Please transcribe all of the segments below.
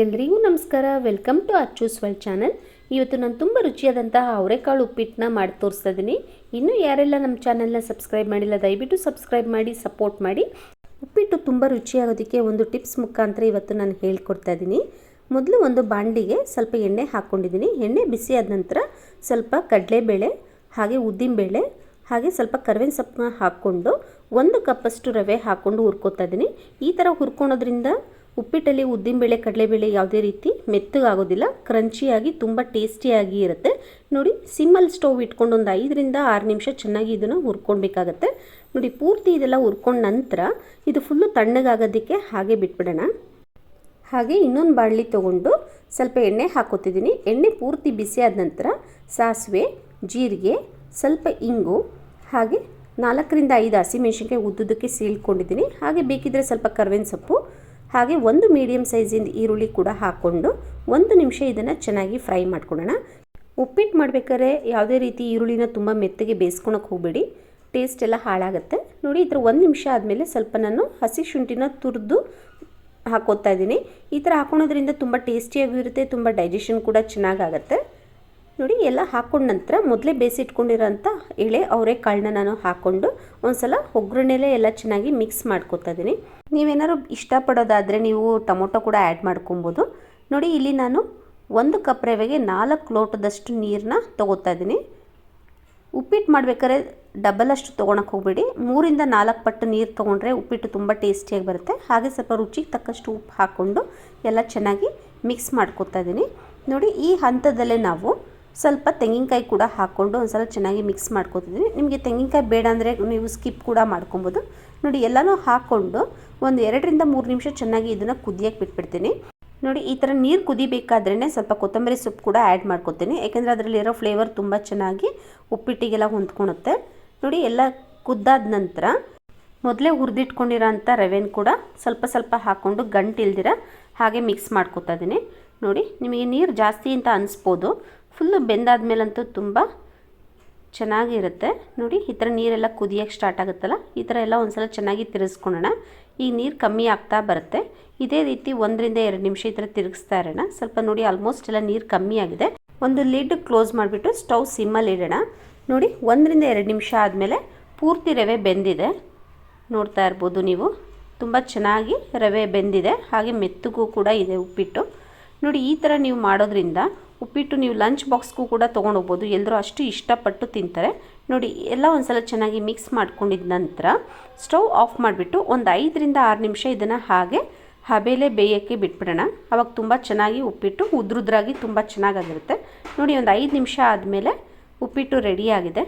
ಎಲ್ರಿಗೂ ನಮಸ್ಕಾರ. Welcome to Achu's world channel. ಇವತ್ತು ನಾನು ತುಂಬ ರುಚಿಯಾದಂತಹ ಅವರೆಕಾಳು ಉಪ್ಪಿಟ್ಟನ್ನ ಮಾಡಿ ತೋರಿಸ್ತಾ ಇದ್ದೀನಿ. ಇನ್ನೂ ಯಾರೆಲ್ಲ ನಮ್ಮ ಚಾನಲ್ನ ಸಬ್ಸ್ಕ್ರೈಬ್ ಮಾಡಿಲ್ಲ ದಯವಿಟ್ಟು ಸಬ್ಸ್ಕ್ರೈಬ್ ಮಾಡಿ ಸಪೋರ್ಟ್ ಮಾಡಿ. ಉಪ್ಪಿಟ್ಟು ತುಂಬ ರುಚಿಯಾಗೋದಕ್ಕೆ ಒಂದು ಟಿಪ್ಸ್ ಮುಖಾಂತರ ಇವತ್ತು ನಾನು ಹೇಳ್ಕೊಡ್ತಾ ಇದ್ದೀನಿ. ಮೊದಲು ಒಂದು ಬಾಂಡಿಗೆ ಸ್ವಲ್ಪ ಎಣ್ಣೆ ಹಾಕ್ಕೊಂಡಿದ್ದೀನಿ. ಎಣ್ಣೆ ಬಿಸಿ ಆದ ನಂತರ ಸ್ವಲ್ಪ ಕಡಲೆಬೇಳೆ ಹಾಗೆ ಉದ್ದಿನಬೇಳೆ ಹಾಗೆ ಸ್ವಲ್ಪ ಕರಿಬೇವಿನ ಸೊಪ್ಪನ್ನ ಹಾಕ್ಕೊಂಡು 1 ಕಪ್ಪಷ್ಟು ರವೆ ಹಾಕ್ಕೊಂಡು ಹುರ್ಕೋತಾ ಇದ್ದೀನಿ. ಈ ಥರ ಹುರ್ಕೊಳೋದ್ರಿಂದ ಉಪ್ಪಿಟ್ಟಲ್ಲಿ ಉದ್ದಿನಬೇಳೆ ಕಡಲೆಬೇಳೆ ಯಾವುದೇ ರೀತಿ ಮೆತ್ತಗಾಗೋದಿಲ್ಲ, ಕ್ರಂಚಿಯಾಗಿ ತುಂಬ ಟೇಸ್ಟಿಯಾಗಿ ಇರುತ್ತೆ. ನೋಡಿ, ಸಿಮ್ಮಲ್ಲಿ ಸ್ಟವ್ ಇಟ್ಕೊಂಡು ಒಂದು 5 ರಿಂದ 6 ನಿಮಿಷ ಚೆನ್ನಾಗಿ ಇದನ್ನು ಹುರ್ಕೊಳ್ಬೇಕಾಗತ್ತೆ. ನೋಡಿ, ಪೂರ್ತಿ ಇದೆಲ್ಲ ಹುರ್ಕೊಂಡ ನಂತರ ಇದು ಫುಲ್ಲು ತಣ್ಣಗಾಗೋದಕ್ಕೆ ಹಾಗೆ ಬಿಟ್ಬಿಡೋಣ. ಹಾಗೆ ಇನ್ನೊಂದು ಬಾಣಲಿ ತೊಗೊಂಡು ಸ್ವಲ್ಪ ಎಣ್ಣೆ ಹಾಕೋತಿದ್ದೀನಿ. ಎಣ್ಣೆ ಪೂರ್ತಿ ಬಿಸಿ ಆದ ನಂತರ ಸಾಸಿವೆ, ಜೀರಿಗೆ, ಸ್ವಲ್ಪ ಇಂಗು ಹಾಗೆ 4 ರಿಂದ 5 ಹಸಿಮೆಣಸಿನ್ಕಾಯಿ ಉದ್ದುದಕ್ಕೆ ಸೀಳ್ಕೊಂಡಿದ್ದೀನಿ. ಹಾಗೆ ಬೇಕಿದ್ದರೆ ಸ್ವಲ್ಪ ಕರಿಬೇವಿನ ಸೊಪ್ಪು ಹಾಗೆ 1 ಮೀಡಿಯಮ್ ಸೈಜಿಂದ ಈರುಳ್ಳಿ ಕೂಡ ಹಾಕ್ಕೊಂಡು 1 ನಿಮಿಷ ಇದನ್ನು ಚೆನ್ನಾಗಿ ಫ್ರೈ ಮಾಡ್ಕೊಳ್ಳೋಣ. ಉಪ್ಪಿಟ್ಟು ಮಾಡಬೇಕಾದ್ರೆ ಯಾವುದೇ ರೀತಿ ಈರುಳ್ಳಿನ ತುಂಬ ಮೆತ್ತಗೆ ಬೇಯಿಸ್ಕೊಳಕ್ಕೆ ಹೋಗಬೇಡಿ, ಟೇಸ್ಟ್ ಎಲ್ಲ ಹಾಳಾಗುತ್ತೆ. ನೋಡಿ, ಈ ಥರ 1 ನಿಮಿಷ ಆದಮೇಲೆ ಸ್ವಲ್ಪ ನಾನು ಹಸಿ ಶುಂಠಿನ ತುರಿದು ಹಾಕೋತಾ ಇದ್ದೀನಿ. ಈ ಥರ ಹಾಕೊಳೋದ್ರಿಂದ ತುಂಬ ಟೇಸ್ಟಿಯಾಗಿರುತ್ತೆ, ತುಂಬ ಡೈಜೆಷನ್ ಕೂಡ ಚೆನ್ನಾಗಾಗತ್ತೆ. ನೋಡಿ, ಎಲ್ಲ ಹಾಕೊಂಡ ನಂತರ ಮೊದಲೇ ಬೇಯಿಸಿಟ್ಕೊಂಡಿರೋಂಥ ಎಳೆ ಅವರೆಕಾಳನ್ನ ನಾನು ಹಾಕ್ಕೊಂಡು ಒಂದು ಸಲ ಒಗ್ಗರಣೆಲೇ ಎಲ್ಲ ಚೆನ್ನಾಗಿ ಮಿಕ್ಸ್ ಮಾಡ್ಕೊತಾ ಇದ್ದೀನಿ. ನೀವೇನಾದ್ರು ಇಷ್ಟಪಡೋದಾದರೆ ನೀವು ಟೊಮೊಟೊ ಕೂಡ ಆ್ಯಡ್ ಮಾಡ್ಕೊಬೋದು. ನೋಡಿ, ಇಲ್ಲಿ ನಾನು 1 ಕಪ್ ರವೆಗೆ 4 ಲೋಟದಷ್ಟು ನೀರನ್ನ ತೊಗೋತಾ ಇದ್ದೀನಿ. ಉಪ್ಪಿಟ್ಟು ಮಾಡಬೇಕಾದ್ರೆ ಡಬಲಷ್ಟು ತೊಗೊಳಕ್ಕೆ ಹೋಗಬೇಡಿ, 3 ರಿಂದ 4 ಪಟ್ಟು ನೀರು ತೊಗೊಂಡ್ರೆ ಉಪ್ಪಿಟ್ಟು ತುಂಬ ಟೇಸ್ಟಿಯಾಗಿ ಬರುತ್ತೆ. ಹಾಗೆ ಸ್ವಲ್ಪ ರುಚಿಗೆ ತಕ್ಕಷ್ಟು ಉಪ್ಪು ಹಾಕ್ಕೊಂಡು ಎಲ್ಲ ಚೆನ್ನಾಗಿ ಮಿಕ್ಸ್ ಮಾಡ್ಕೊತಾ ಇದ್ದೀನಿ. ನೋಡಿ, ಈ ಹಂತದಲ್ಲೇ ನಾವು ಸ್ವಲ್ಪ ತೆಂಗಿನಕಾಯಿ ಕೂಡ ಹಾಕ್ಕೊಂಡು ಒಂದು ಸಲ ಚೆನ್ನಾಗಿ ಮಿಕ್ಸ್ ಮಾಡ್ಕೊತಿದ್ದೀನಿ. ನಿಮಗೆ ತೆಂಗಿನಕಾಯಿ ಬೇಡ ಅಂದರೆ ನೀವು ಸ್ಕಿಪ್ ಕೂಡ ಮಾಡ್ಕೊಬೋದು. ನೋಡಿ, ಎಲ್ಲನೂ ಹಾಕ್ಕೊಂಡು ಒಂದು 2 ರಿಂದ 3 ನಿಮಿಷ ಚೆನ್ನಾಗಿ ಇದನ್ನು ಕುದಿಯಕ್ಕೆ ಬಿಟ್ಬಿಡ್ತೀನಿ. ನೋಡಿ, ಈ ಥರ ನೀರು ಕುದಿಬೇಕಾದ್ರೇ ಸ್ವಲ್ಪ ಕೊತ್ತಂಬರಿ ಸೊಪ್ಪು ಕೂಡ ಆ್ಯಡ್ ಮಾಡ್ಕೊತೀನಿ, ಯಾಕೆಂದರೆ ಅದರಲ್ಲಿರೋ ಫ್ಲೇವರ್ ತುಂಬ ಚೆನ್ನಾಗಿ ಉಪ್ಪಿಟ್ಟಿಗೆಲ್ಲ ಹೊಂದ್ಕೊಳುತ್ತೆ. ನೋಡಿ, ಎಲ್ಲ ಕುದ್ದಾದ ನಂತರ ಮೊದಲೇ ಹುರಿದಿಟ್ಕೊಂಡಿರೋ ಅಂಥ ರವೆನ ಕೂಡ ಸ್ವಲ್ಪ ಸ್ವಲ್ಪ ಹಾಕ್ಕೊಂಡು ಗಂಟಿಲ್ದಿರ ಹಾಗೆ ಮಿಕ್ಸ್ ಮಾಡ್ಕೊತಾ ಇದ್ದೀನಿ. ನೋಡಿ, ನಿಮಗೆ ನೀರು ಜಾಸ್ತಿ ಅಂತ ಅನಿಸ್ಬೋದು, ಫುಲ್ಲು ಬೆಂದಾದ್ಮೇಲಂತೂ ತುಂಬ ಚೆನ್ನಾಗಿರುತ್ತೆ. ನೋಡಿ, ಈ ಥರ ನೀರೆಲ್ಲ ಕುದಿಯೋಕ್ಕೆ ಸ್ಟಾರ್ಟ್ ಆಗುತ್ತಲ್ಲ, ಈ ಥರ ಎಲ್ಲ ಒಂದು ಸಲ ಚೆನ್ನಾಗಿ ತಿರುಗಿಸ್ಕೊಳ್ಳೋಣ. ಈಗ ನೀರು ಕಮ್ಮಿ ಆಗ್ತಾ ಬರುತ್ತೆ. ಇದೇ ರೀತಿ 1 ರಿಂದ 2 ನಿಮಿಷ ಈ ಥರ ತಿರುಗಿಸ್ತಾ ಇರೋಣ. ಸ್ವಲ್ಪ ನೋಡಿ, ಆಲ್ಮೋಸ್ಟ್ ಎಲ್ಲ ನೀರು ಕಮ್ಮಿ ಆಗಿದೆ. ಒಂದು ಲಿಡ್ ಕ್ಲೋಸ್ ಮಾಡಿಬಿಟ್ಟು ಸ್ಟವ್ ಸಿಮ್ಮಲ್ಲಿ ಇಡೋಣ. ನೋಡಿ, 1 ರಿಂದ 2 ನಿಮಿಷ ಆದಮೇಲೆ ಪೂರ್ತಿ ರವೆ ಬೆಂದಿದೆ, ನೋಡ್ತಾ ಇರ್ಬೋದು ನೀವು. ತುಂಬ ಚೆನ್ನಾಗಿ ರವೆ ಬೆಂದಿದೆ, ಹಾಗೆ ಮೆತ್ತಗೂ ಕೂಡ ಇದೆ ಉಪ್ಪಿಟ್ಟು. ನೋಡಿ, ಈ ಥರ ನೀವು ಮಾಡೋದ್ರಿಂದ ಉಪ್ಪಿಟ್ಟು ನೀವು ಲಂಚ್ ಬಾಕ್ಸ್ಗೂ ಕೂಡ ತೊಗೊಂಡೋಗ್ಬೋದು, ಎಲ್ಲರೂ ಅಷ್ಟು ಇಷ್ಟಪಟ್ಟು ತಿಂತಾರೆ. ನೋಡಿ, ಎಲ್ಲ ಒಂದು ಸಲ ಚೆನ್ನಾಗಿ ಮಿಕ್ಸ್ ಮಾಡ್ಕೊಂಡಿದ್ದ ನಂತರ ಸ್ಟವ್ ಆಫ್ ಮಾಡಿಬಿಟ್ಟು ಒಂದು 5 ರಿಂದ 6 ನಿಮಿಷ ಇದನ್ನು ಹಾಗೆ ಹಬೆಲೆ ಬೇಯೋಕ್ಕೆ ಬಿಟ್ಬಿಡೋಣ. ಅವಾಗ ತುಂಬ ಚೆನ್ನಾಗಿ ಉಪ್ಪಿಟ್ಟು ಉದ್ರುದ್ರಾಗಿ ತುಂಬ ಚೆನ್ನಾಗಿರುತ್ತೆ. ನೋಡಿ, ಒಂದು 5 ನಿಮಿಷ ಆದಮೇಲೆ ಉಪ್ಪಿಟ್ಟು ರೆಡಿಯಾಗಿದೆ.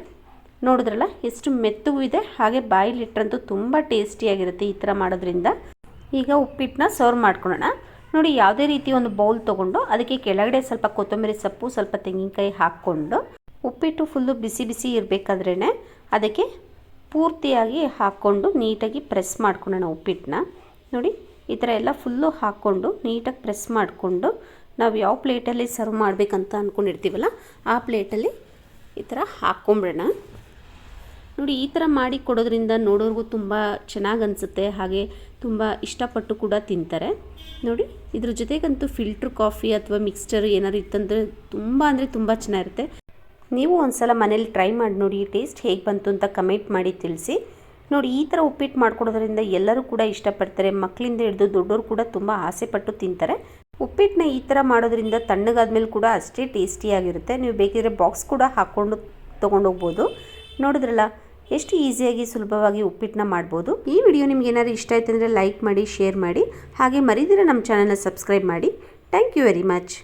ನೋಡಿದ್ರಲ್ಲ ಎಷ್ಟು ಮೆತ್ತಗೂ ಇದೆ, ಹಾಗೆ ಬಾಯಿಲಿಟ್ರಂತೂ ತುಂಬ ಟೇಸ್ಟಿಯಾಗಿರುತ್ತೆ ಈ ಥರ ಮಾಡೋದ್ರಿಂದ. ಈಗ ಉಪ್ಪಿಟ್ಟನ್ನ ಸರ್ವ್ ಮಾಡ್ಕೊಳ್ಳೋಣ. ನೋಡಿ, ಯಾವುದೇ ರೀತಿ ಒಂದು ಬೌಲ್ ತೊಗೊಂಡು ಅದಕ್ಕೆ ಕೆಳಗಡೆ ಸ್ವಲ್ಪ ಕೊತ್ತಂಬರಿ ಸೊಪ್ಪು, ಸ್ವಲ್ಪ ತೆಂಗಿನಕಾಯಿ ಹಾಕ್ಕೊಂಡು ಉಪ್ಪಿಟ್ಟು ಫುಲ್ಲು ಬಿಸಿ ಬಿಸಿ ಇರಬೇಕಾದ್ರೇ ಅದಕ್ಕೆ ಪೂರ್ತಿಯಾಗಿ ಹಾಕ್ಕೊಂಡು ನೀಟಾಗಿ ಪ್ರೆಸ್ ಮಾಡ್ಕೊಳ್ಳೋಣ ಉಪ್ಪಿಟ್ಟನ್ನ. ನೋಡಿ, ಈ ಥರ ಎಲ್ಲ ಫುಲ್ಲು ಹಾಕ್ಕೊಂಡು ನೀಟಾಗಿ ಪ್ರೆಸ್ ಮಾಡಿಕೊಂಡು ನಾವು ಯಾವ ಪ್ಲೇಟಲ್ಲಿ ಸರ್ವ್ ಮಾಡಬೇಕಂತ ಅಂದ್ಕೊಂಡಿರ್ತೀವಲ್ಲ ಆ ಪ್ಲೇಟಲ್ಲಿ ಈ ಥರ ಹಾಕ್ಕೊಂಬಿಡೋಣ. ನೋಡಿ, ಈ ಥರ ಮಾಡಿ ಕೊಡೋದ್ರಿಂದ ನೋಡೋರಿಗೂ ತುಂಬ ಚೆನ್ನಾಗಿ ಅನಿಸುತ್ತೆ, ಹಾಗೆ ತುಂಬ ಇಷ್ಟಪಟ್ಟು ಕೂಡ ತಿಂತಾರೆ. ನೋಡಿ, ಇದ್ರ ಜೊತೆಗಂತೂ ಫಿಲ್ಟ್ರ್ ಕಾಫಿ ಅಥವಾ ಮಿಕ್ಸ್ಚರ್ ಏನಾದ್ರು ಇತ್ತಂದರೆ ತುಂಬ ಅಂದರೆ ತುಂಬ ಚೆನ್ನಾಗಿರುತ್ತೆ. ನೀವು ಒಂದು ಸಲ ಮನೇಲಿ ಟ್ರೈ ಮಾಡಿ ನೋಡಿ, ಟೇಸ್ಟ್ ಹೇಗೆ ಬಂತು ಅಂತ ಕಮೆಂಟ್ ಮಾಡಿ ತಿಳಿಸಿ. ನೋಡಿ, ಈ ಥರ ಉಪ್ಪಿಟ್ಟು ಮಾಡ್ಕೊಡೋದ್ರಿಂದ ಎಲ್ಲರೂ ಕೂಡ ಇಷ್ಟಪಡ್ತಾರೆ, ಮಕ್ಕಳಿಂದ ಹಿಡಿದು ದೊಡ್ಡವರು ಕೂಡ ತುಂಬ ಆಸೆಪಟ್ಟು ತಿಂತಾರೆ. ಉಪ್ಪಿಟ್ಟನ್ನ ಈ ಥರ ಮಾಡೋದ್ರಿಂದ ತಣ್ಣಗಾದ್ಮೇಲೆ ಕೂಡ ಅಷ್ಟೇ ಟೇಸ್ಟಿಯಾಗಿರುತ್ತೆ. ನೀವು ಬೇಕಿದ್ರೆ ಬಾಕ್ಸ್ ಕೂಡ ಹಾಕ್ಕೊಂಡು ತೊಗೊಂಡೋಗ್ಬೋದು. ನೋಡಿದ್ರಲ್ಲ ಎಷ್ಟು ಈಸಿಯಾಗಿ ಸುಲಭವಾಗಿ ಉಪ್ಪಿಟ್ಟನ್ನ ಮಾಡ್ಬೋದು. ಈ ವಿಡಿಯೋ ನಿಮ್ಗೆ ಏನಾದ್ರು ಇಷ್ಟ ಆಯ್ತು ಅಂದರೆ ಲೈಕ್ ಮಾಡಿ, ಶೇರ್ ಮಾಡಿ, ಹಾಗೆ ಮರಿದಿರ ನಮ್ಮ ಚಾನಲ್ನ ಸಬ್ಸ್ಕ್ರೈಬ್ ಮಾಡಿ. Thank you very much.